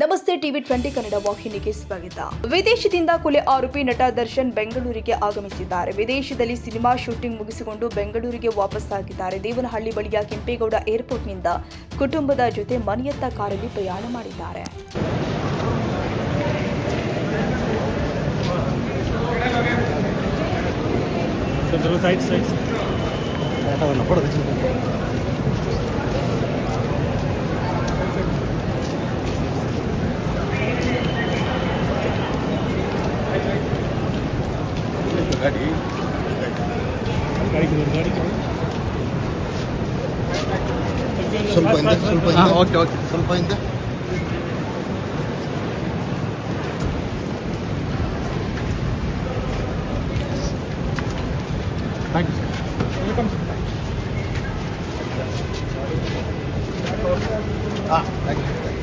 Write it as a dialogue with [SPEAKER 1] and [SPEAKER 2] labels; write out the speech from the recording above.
[SPEAKER 1] ನಮಸ್ತೆ ಟಿವಿ 20 ಕನ್ನಡ ವಾಹಿನಿಗೆ ಸ್ವಾಗತ. ವಿದೇಶದಿಂದ ಕೊಲೆ ಆರೋಪಿ ನಟ ದರ್ಶನ್ ಬೆಂಗಳೂರಿಗೆ ಆಗಮಿಸಿದ್ದಾರೆ. ವಿದೇಶದಲ್ಲಿ ಸಿನಿಮಾ ಶೂಟಿಂಗ್ ಮುಗಿಸಿಕೊಂಡು ಬೆಂಗಳೂರಿಗೆ ವಾಪಸ್ಸಾಗಿದ್ದಾರೆ. ದೇವನಹಳ್ಳಿ ಬಳಿಯ ಕೆಂಪೇಗೌಡ ಏರ್ಪೋರ್ಟ್ನಿಂದ ಕುಟುಂಬದ ಜೊತೆ ಮನೆಯತ್ತ ಕಾರಲ್ಲಿ ಪ್ರಯಾಣ ಮಾಡಿದ್ದಾರೆ.
[SPEAKER 2] ಸ್ವಲ್ಪ ಹಿಂದೆ
[SPEAKER 3] Thank you. Welcome.
[SPEAKER 2] Thank you.